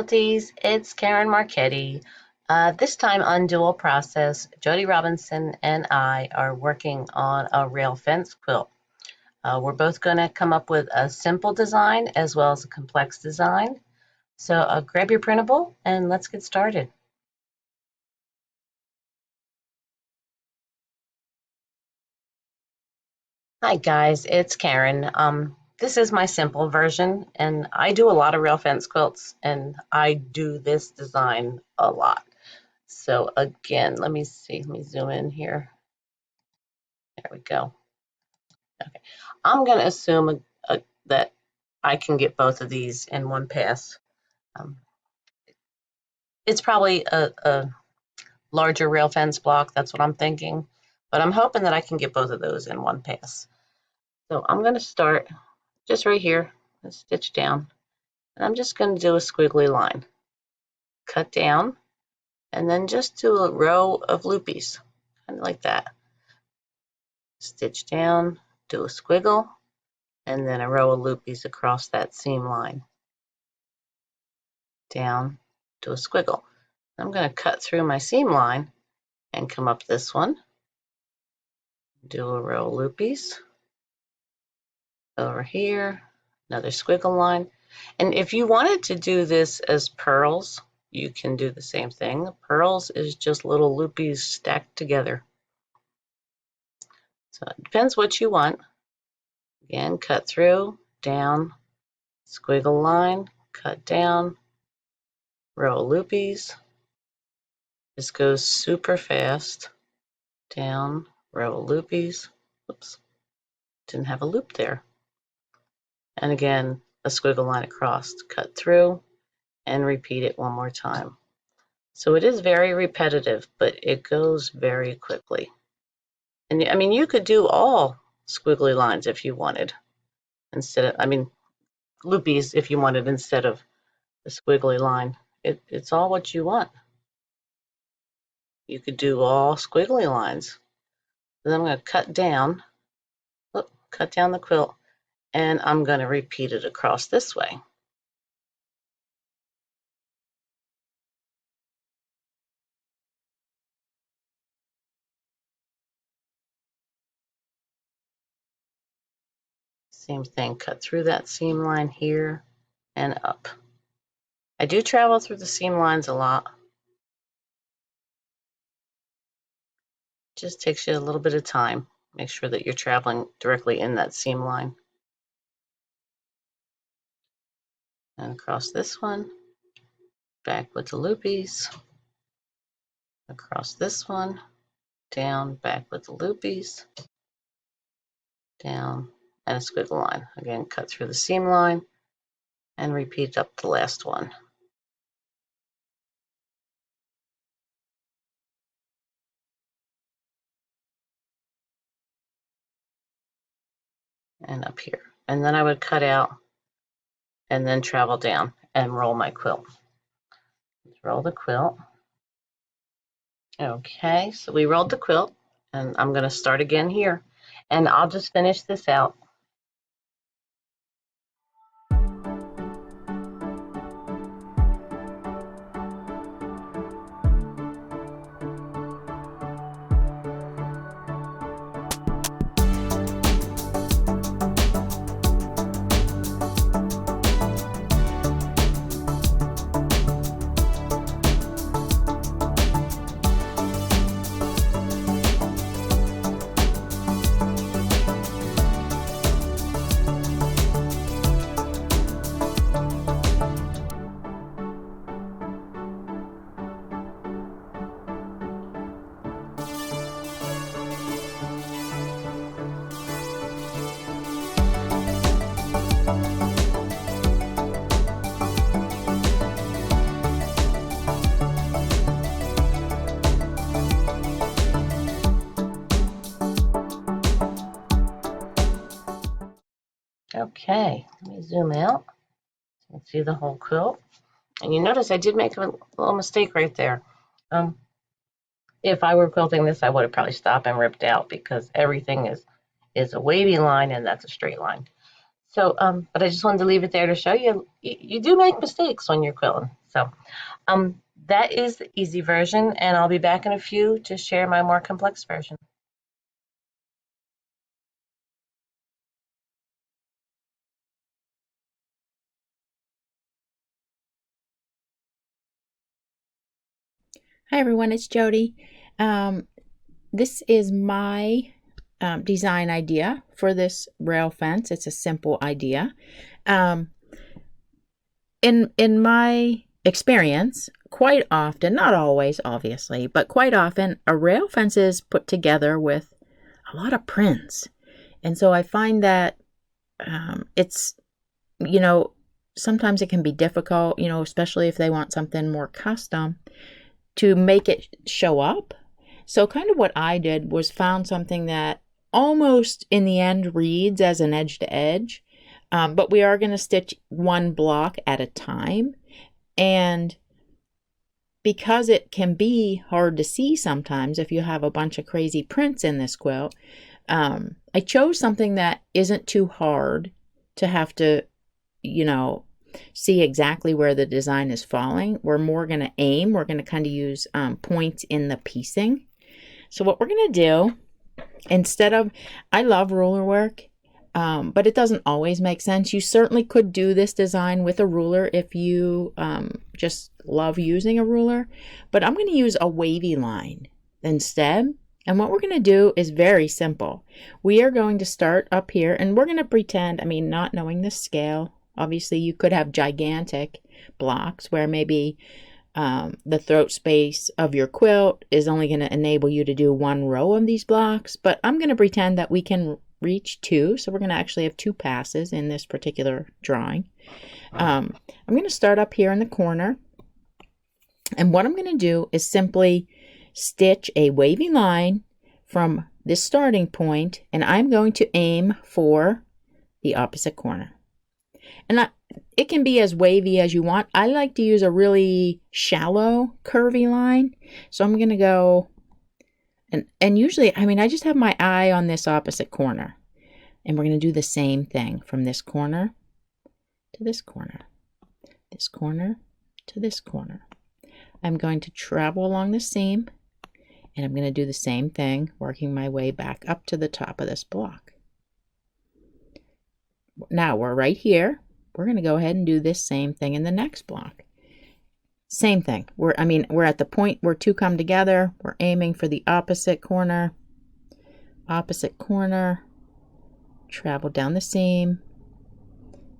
Quilties, it's Karen Marchetti. This time on Dual Process, Jodi Robinson and I are working on a rail fence quilt. We're both going to come up with a simple design as well as a complex design. So grab your printable and let's get started. Hi guys, it's Karen. This is my simple version, and I do a lot of rail fence quilts, and I do this design a lot. So again, let me zoom in here. There we go. Okay, I'm going to assume that I can get both of these in one pass. It's probably a larger rail fence block, that's what I'm thinking, but I'm hoping that I can get both of those in one pass. So I'm going to start just right here, and stitch down, and I'm just going to do a squiggly line, cut down, and then just do a row of loopies, kind of like that. Stitch down, do a squiggle, and then a row of loopies across that seam line. Down, do a squiggle. I'm going to cut through my seam line and come up this one, do a row of loopies, over here, another squiggle line. And if you wanted to do this as purls, you can do the same thing. Purls is just little loopies stacked together. So it depends what you want. Again, cut through, down, squiggle line, cut down, row of loopies. This goes super fast. Down, row of loopies. Oops, didn't have a loop there. And again, a squiggle line across, cut through, and repeat it one more time. So it is very repetitive, but it goes very quickly. And I mean, you could do all squiggly lines if you wanted, loopies if you wanted instead of the squiggly line. It's all what you want. You could do all squiggly lines. Then I'm going to cut down the quilt, and I'm going to repeat it across this way. Same thing, cut through that seam line here and up. I do travel through the seam lines a lot. Just takes you a little bit of time. Make sure that you're traveling directly in that seam line. And across this one, back with the loopies. Across this one, down, back with the loopies. Down, and a squiggle line. Again, cut through the seam line and repeat up the last one. And up here. And then I would cut out and then travel down and roll my quilt. Roll the quilt. Okay, so we rolled the quilt, and I'm going to start again here, and I'll just finish this out. Okay, let me zoom out. You can see the whole quilt. And you notice I did make a little mistake right there. If I were quilting this, I would have probably stopped and ripped out because everything is a wavy line and that's a straight line. So, but I just wanted to leave it there to show you, you do make mistakes when you're quilling. So, that is the easy version, and I'll be back in a few to share my more complex version. Hi everyone, it's Jodi. This is my design idea for this rail fence. It's a simple idea. Um, in my experience, quite often, not always, obviously, but quite often, a rail fence is put together with a lot of prints, and so I find that it's you know sometimes it can be difficult, especially if they want something more custom, to make it show up. So kind of what I did was found something that almost in the end reads as an edge to edge, but we are going to stitch one block at a time. And because it can be hard to see sometimes if you have a bunch of crazy prints in this quilt, I chose something that isn't too hard to have to, you know, see exactly where the design is falling. We're more going to aim. We're going to kind of use points in the piecing. So what we're going to do, instead of, I love ruler work, but it doesn't always make sense. You certainly could do this design with a ruler if you just love using a ruler, but I'm going to use a wavy line instead. And what we're going to do is very simple. We are going to start up here, and we're going to pretend, not knowing the scale, obviously you could have gigantic blocks where maybe the throat space of your quilt is only going to enable you to do one row of these blocks, but I'm going to pretend that we can reach two, so we're going to actually have two passes in this particular drawing. I'm going to start up here in the corner, and what I'm going to do is simply stitch a wavy line from this starting point, and I'm going to aim for the opposite corner. And it can be as wavy as you want. I like to use a really shallow curvy line. So I'm going to go, and usually, I just have my eye on this opposite corner. And we're going to do the same thing from this corner to this corner to this corner. I'm going to travel along the seam, and I'm going to do the same thing, working my way back up to the top of this block. Now we're right here. We're going to go ahead and do this same thing in the next block. Same thing. We're at the point where two come together. We're aiming for the opposite corner, travel down the seam,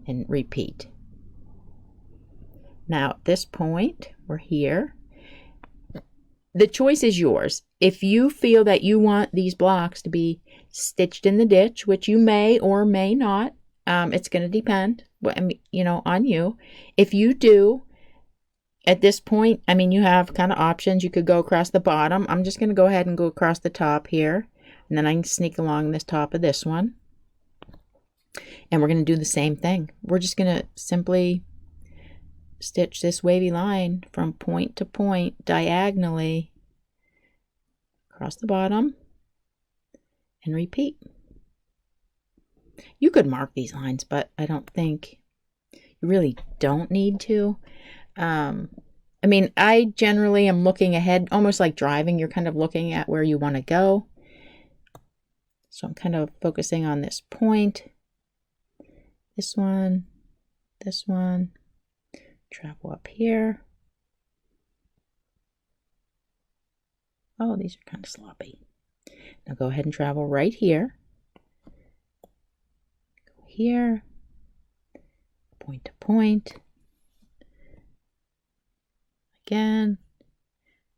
and repeat. Now at this point, we're here. The choice is yours. If you feel that you want these blocks to be stitched in the ditch, which you may or may not, it's going to depend, on you. If you do, at this point, you have kind of options. You could go across the bottom. I'm just going to go ahead and go across the top here, and then I can sneak along this top of this one. And we're going to do the same thing. We're just going to simply stitch this wavy line from point to point diagonally across the bottom and repeat. You could mark these lines, but I don't think you really don't need to. I generally am looking ahead, almost like driving. You're kind of looking at where you want to go. So I'm kind of focusing on this point, this one, travel up here. Oh, these are kind of sloppy. Now go ahead and travel right here. Go here, point to point. Again,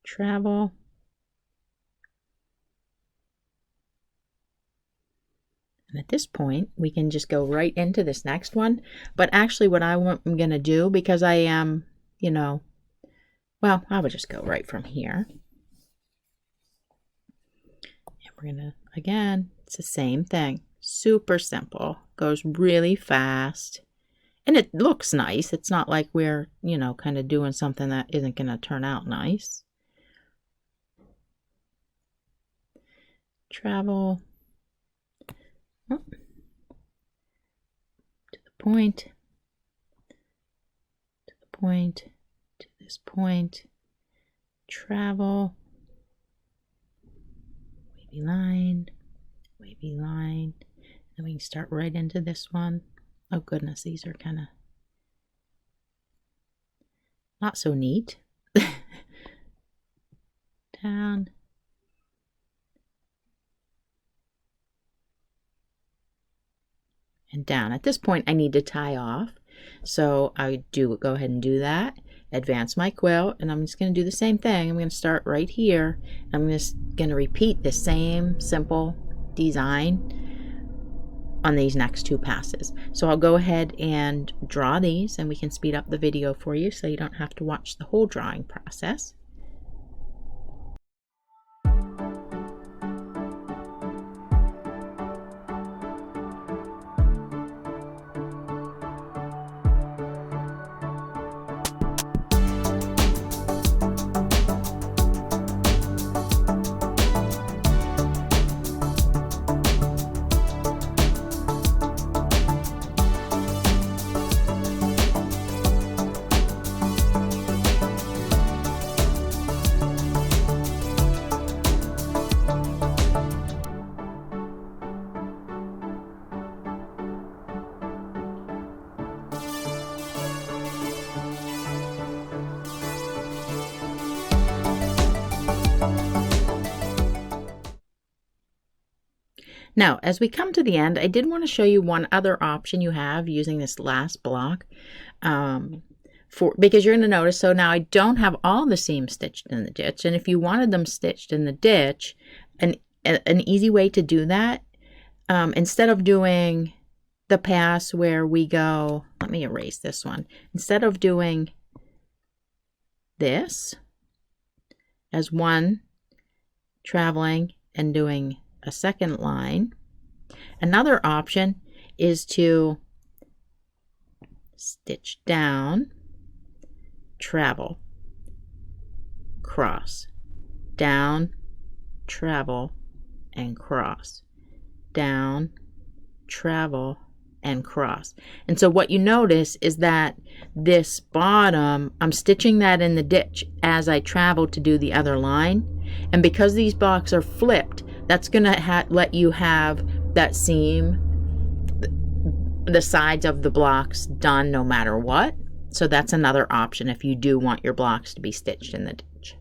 travel. And at this point, we can just go right into this next one. But actually what I'm going to do, because I am, I would just go right from here. And we're going to, again, it's the same thing. Super simple. Goes really fast. And it looks nice. It's not like we're, kind of doing something that isn't going to turn out nice. Travel. Oh. point, to the point, to this point, travel, wavy line, and we can start right into this one. Oh goodness, these are kind of not so neat. Down. And down. At this point, I need to tie off. So I do go ahead and do that. Advance my quilt, and I'm just going to do the same thing. I'm going to start right here. I'm just going to repeat the same simple design on these next two passes. So I'll go ahead and draw these, and we can speed up the video for you so you don't have to watch the whole drawing process. Now, as we come to the end, I did want to show you one other option you have using this last block. Because you're going to notice, so now I don't have all the seams stitched in the ditch. And if you wanted them stitched in the ditch, an easy way to do that, instead of doing the pass where we go, let me erase this one. Instead of doing this as one traveling and doing a second line, another option is to stitch down, travel, cross, down, travel, and cross, down, travel, and cross. And so what you notice is that this bottom, I'm stitching that in the ditch as I travel to do the other line. And because these blocks are flipped, that's going to let you have that seam, the sides of the blocks done no matter what. So that's another option if you do want your blocks to be stitched in the ditch.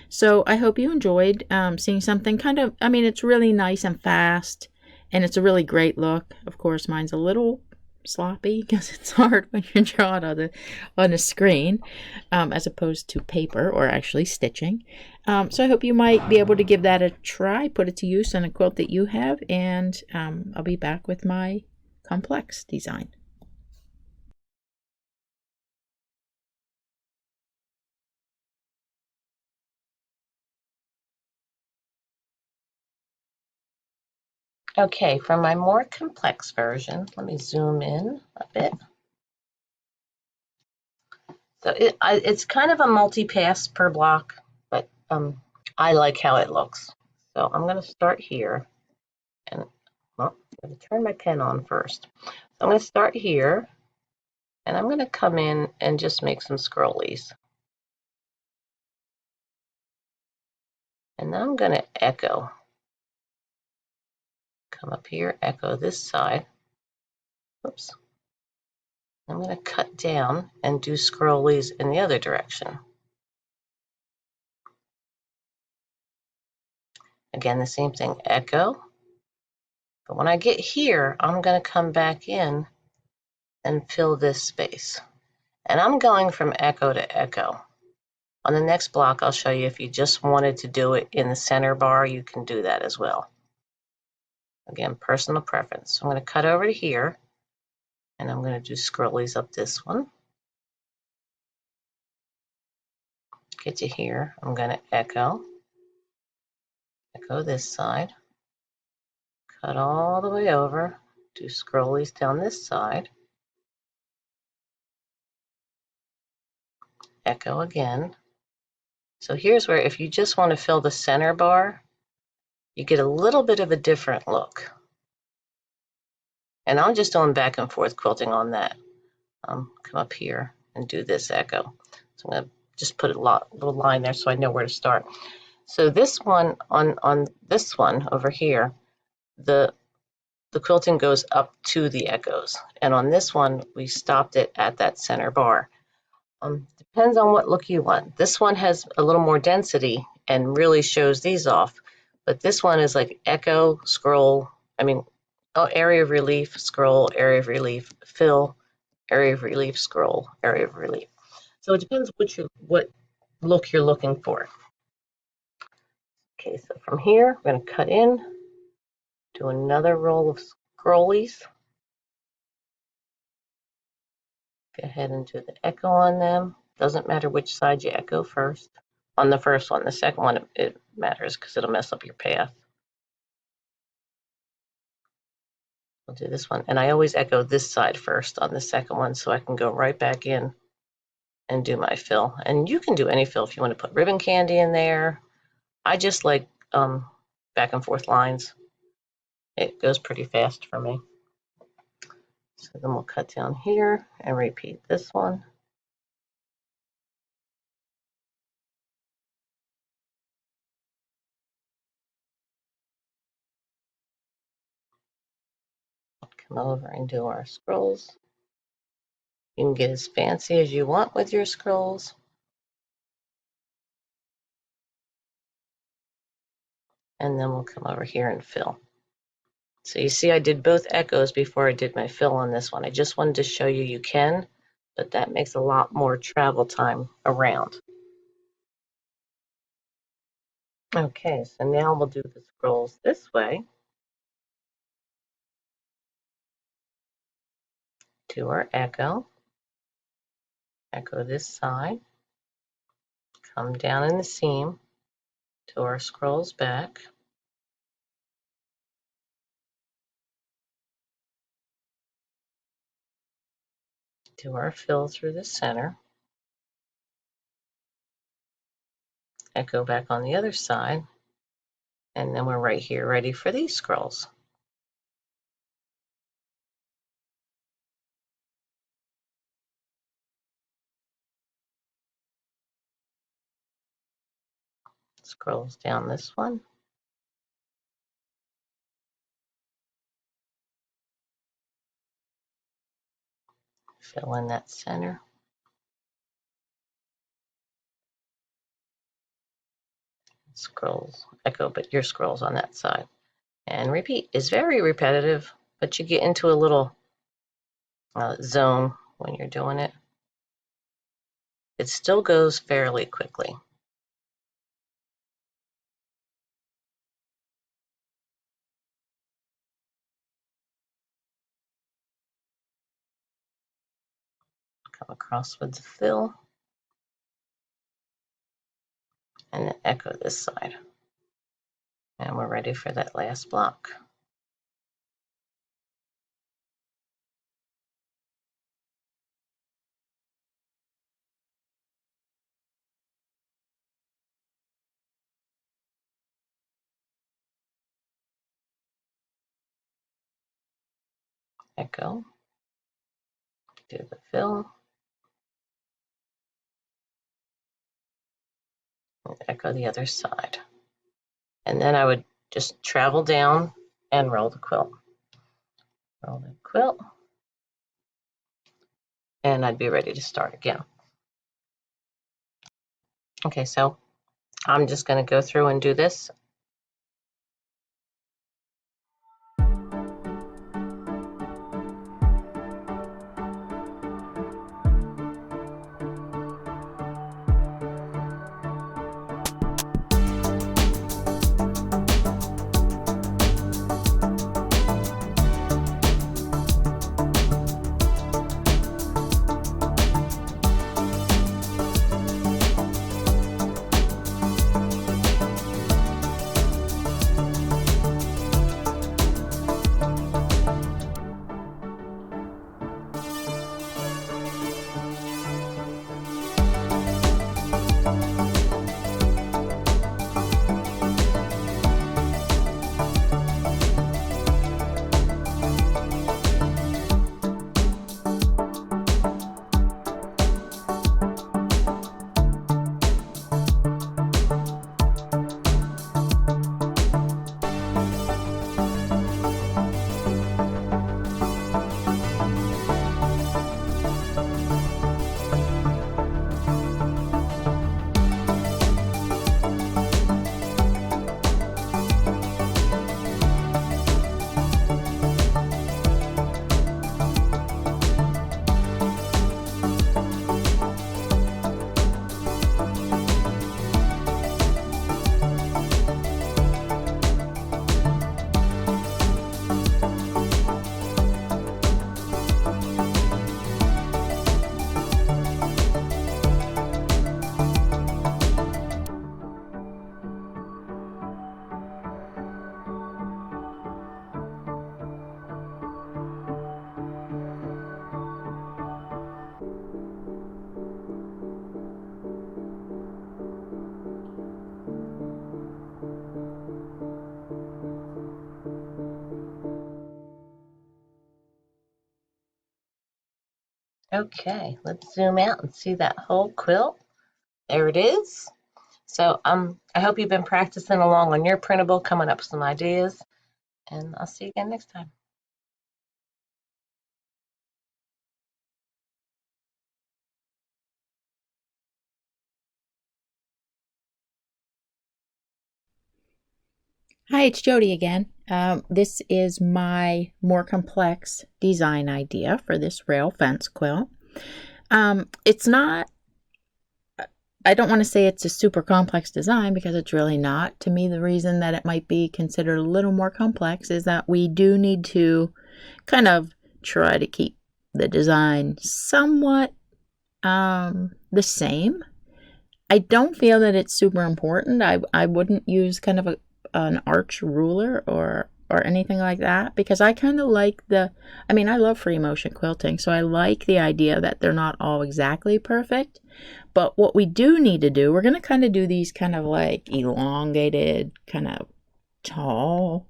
So I hope you enjoyed seeing something kind of, I mean, it's really nice and fast, and it's a really great look. Of course, mine's a little sloppy because it's hard when you draw it on a screen as opposed to paper or actually stitching. So I hope you might be able to give that a try, put it to use on a quilt that you have, and I'll be back with my complex design. Okay, for my more complex version, let me zoom in a bit. So it's kind of a multi-pass per block, but I like how it looks. So I'm going to start here, and well, I'm going to turn my pen on first. So I'm going to start here, and I'm going to come in and just make some scrollies. And then I'm going to echo. Come up here, echo this side. Oops. I'm going to cut down and do scrollies in the other direction. Again, the same thing, echo. But when I get here, I'm going to come back in and fill this space. And I'm going from echo to echo. On the next block, I'll show you if you just wanted to do it in the center bar, you can do that as well. Again, personal preference. So I'm going to cut over to here, and I'm going to do scrollies up this one. Get to here, I'm going to echo this side, cut all the way over, do scrollies down this side, echo again. So here's where if you just want to fill the center bar, you get a little bit of a different look. And I'm just doing back and forth quilting on that. Come up here and do this echo. So I'm going to just put a little line there so I know where to start. So this one, on this one over here, the quilting goes up to the echoes. And on this one, we stopped it at that center bar. Depends on what look you want. This one has a little more density and really shows these off. But this one is like echo, scroll, area of relief, scroll, area of relief, fill, area of relief, scroll, area of relief. So it depends what look you're looking for. Okay, so from here, we're going to cut in, do another row of scrollies. Go ahead and do the echo on them. Doesn't matter which side you echo first. On the first one, the second one, it matters because it'll mess up your path. I'll do this one. And I always echo this side first on the second one so I can go right back in and do my fill. And you can do any fill if you want to put ribbon candy in there. I just like back and forth lines. It goes pretty fast for me. So then we'll cut down here and repeat this one. Come over and do our scrolls. You can get as fancy as you want with your scrolls. And then we'll come over here and fill. So you see I did both echoes before I did my fill on this one. I just wanted to show you you can, but that makes a lot more travel time around. Okay, so now we'll do the scrolls this way. Do our echo this side, come down in the seam, do our scrolls back, do our fill through the center, echo back on the other side, and then we're right here ready for these scrolls. Scrolls down this one. Fill in that center. Scrolls, echo, but your scrolls on that side. And repeat is very repetitive, but you get into a little zone when you're doing it. It still goes fairly quickly. Come across with the fill and then echo this side. And we're ready for that last block. Echo, do the fill, and echo the other side. And then I would just travel down and roll the quilt. Roll the quilt, and I'd be ready to start again. Okay, so I'm just going to go through and do this. Okay, let's zoom out and see that whole quilt. There it is. So I hope you've been practicing along on your printable, coming up with some ideas, and I'll see you again next time. Hi, it's Jodi again. This is my more complex design idea for this rail fence quilt. It's not, I don't want to say it's a super complex design because it's really not. To me, the reason that it might be considered a little more complex is that we do need to kind of try to keep the design somewhat the same. I don't feel that it's super important. I wouldn't use kind of an arch ruler or anything like that because I kind of like I love free motion quilting, so I like the idea that they're not all exactly perfect. But what we do need to do, we're going to kind of do these kind of like elongated, kind of tall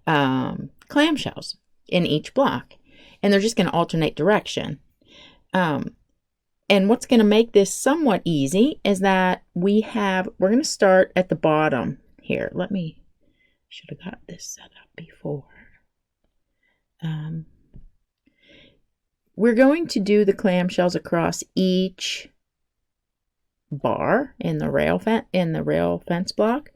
clamshells in each block, and they're just going to alternate direction. And what's going to make this somewhat easy is that we're going to start at the bottom here. Should have got this set up before. We're going to do the clamshells across each bar in the rail fence block.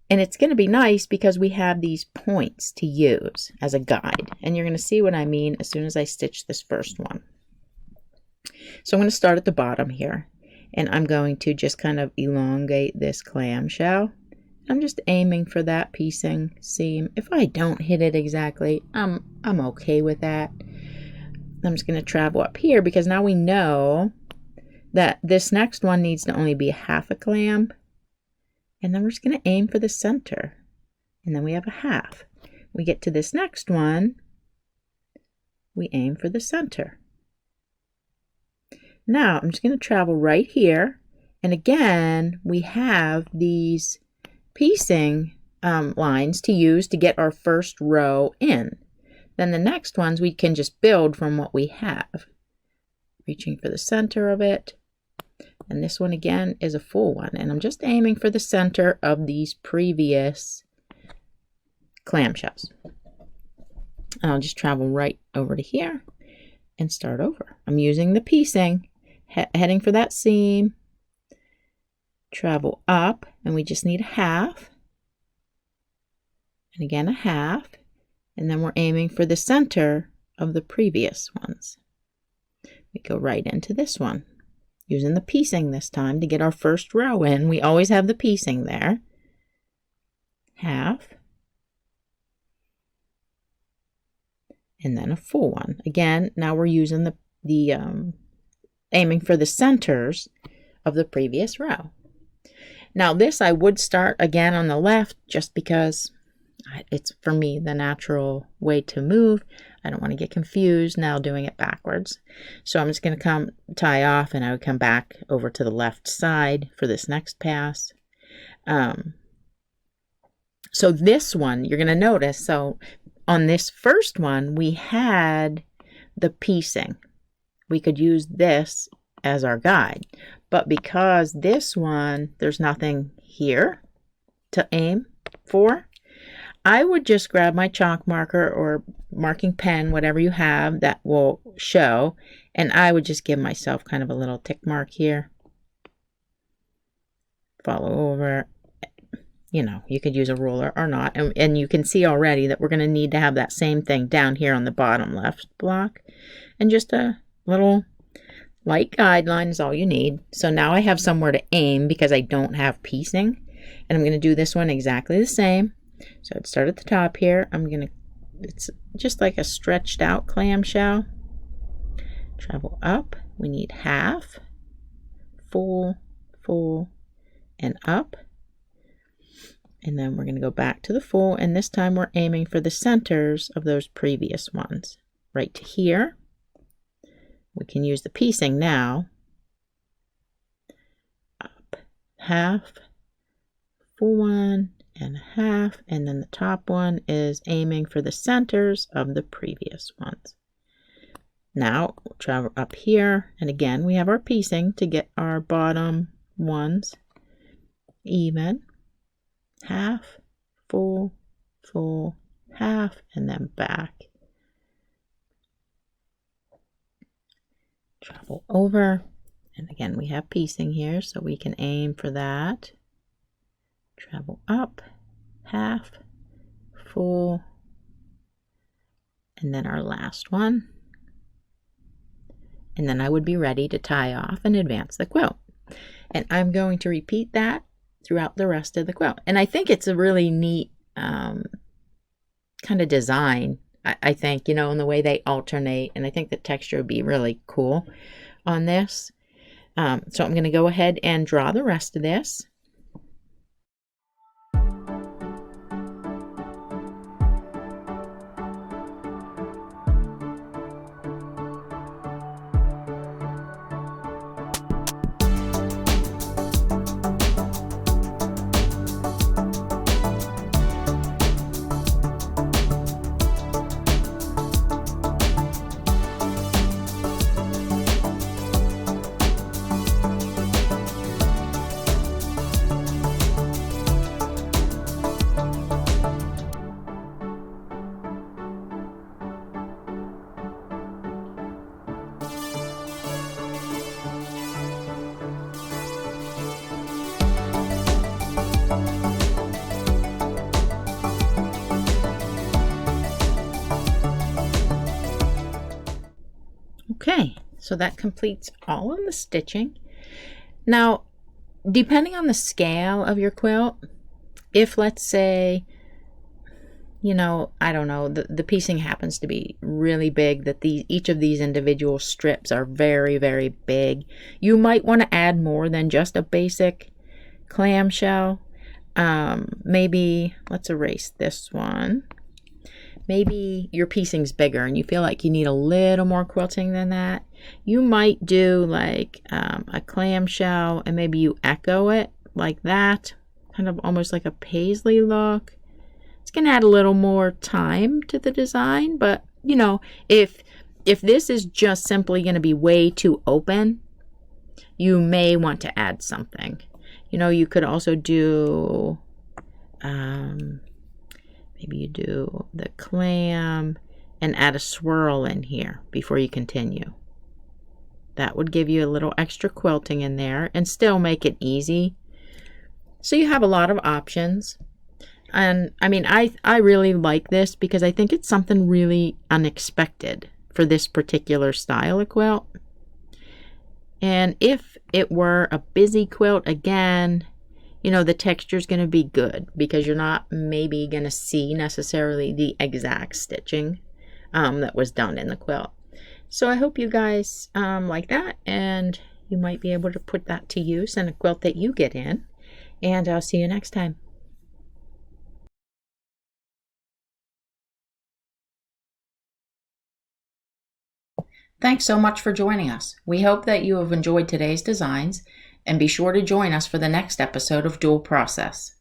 And it's going to be nice because we have these points to use as a guide. And you're going to see what I mean as soon as I stitch this first one. So I'm going to start at the bottom here, and I'm going to just kind of elongate this clamshell. I'm just aiming for that piecing seam. If I don't hit it exactly, I'm okay with that. I'm just going to travel up here because now we know that this next one needs to only be half a clam. And then we're just going to aim for the center. And then we have a half. We get to this next one, we aim for the center. Now I'm just going to travel right here, and again we have these piecing lines to use to get our first row in. Then the next ones we can just build from what we have, reaching for the center of it. And this one again is a full one, and I'm just aiming for the center of these previous clamshells. I'll just travel right over to here and start over. I'm using the piecing, heading for that seam, travel up, and we just need a half, and again a half, and then we're aiming for the center of the previous ones. We go right into this one, using the piecing this time to get our first row in. We always have the piecing there. Half, and then a full one. Again, now we're using the aiming for the centers of the previous row. Now this I would start again on the left just because it's, for me, the natural way to move. I don't want to get confused now doing it backwards. So I'm just going to tie off, and I would come back over to the left side for this next pass. So this one, you're going to notice, so on this first one, we had the piecing. We could use this as our guide. But because this one, there's nothing here to aim for, I would just grab my chalk marker or marking pen, whatever you have that will show, and I would just give myself kind of a little tick mark here. Follow over. You know, you could use a ruler or not. And you can see already that we're going to need to have that same thing down here on the bottom left block. And just a little light guideline is all you need. So now I have somewhere to aim because I don't have piecing. And I'm going to do this one exactly the same. So I'd start at the top here. It's just like a stretched out clamshell. Travel up. We need half, full, and up. And then we're going to go back to the full, and this time we're aiming for the centers of those previous ones. Right to here. We can use the piecing now. Up, half, full one, and a half, and then the top one is aiming for the centers of the previous ones. Now we'll travel up here, and again we have our piecing to get our bottom ones even. Half, full, full, half, and then back. Travel over, and again we have piecing here, so we can aim for that. Travel up, half, full, and then our last one. And then I would be ready to tie off and advance the quilt. And I'm going to repeat that throughout the rest of the quilt. And I think it's a really neat kind of design, I think, you know, in the way they alternate. And I think the texture would be really cool on this. So I'm going to go ahead and draw the rest of this. Okay, so that completes all of the stitching. Now, depending on the scale of your quilt, if let's say, you know, I don't know, the piecing happens to be really big, that each of these individual strips are very, very big, you might want to add more than just a basic clamshell. Maybe, let's erase this one. Maybe your piecing's bigger and you feel like you need a little more quilting than that. You might do like a clamshell and maybe you echo it like that, kind of almost like a paisley look. It's going to add a little more time to the design, but you know, if this is just simply going to be way too open, you may want to add something. You know, you could also do maybe you do the clam and add a swirl in here before you continue. That would give you a little extra quilting in there and still make it easy. So you have a lot of options. And I mean, I really like this because I think it's something really unexpected for this particular style of quilt. And if it were a busy quilt, again, you know, the texture is going to be good because you're not maybe going to see necessarily the exact stitching that was done in the quilt. So I hope you guys like that, and you might be able to put that to use in a quilt that you get in. And I'll see you next time. Thanks so much for joining us. We hope that you have enjoyed today's designs, and be sure to join us for the next episode of Dual Process.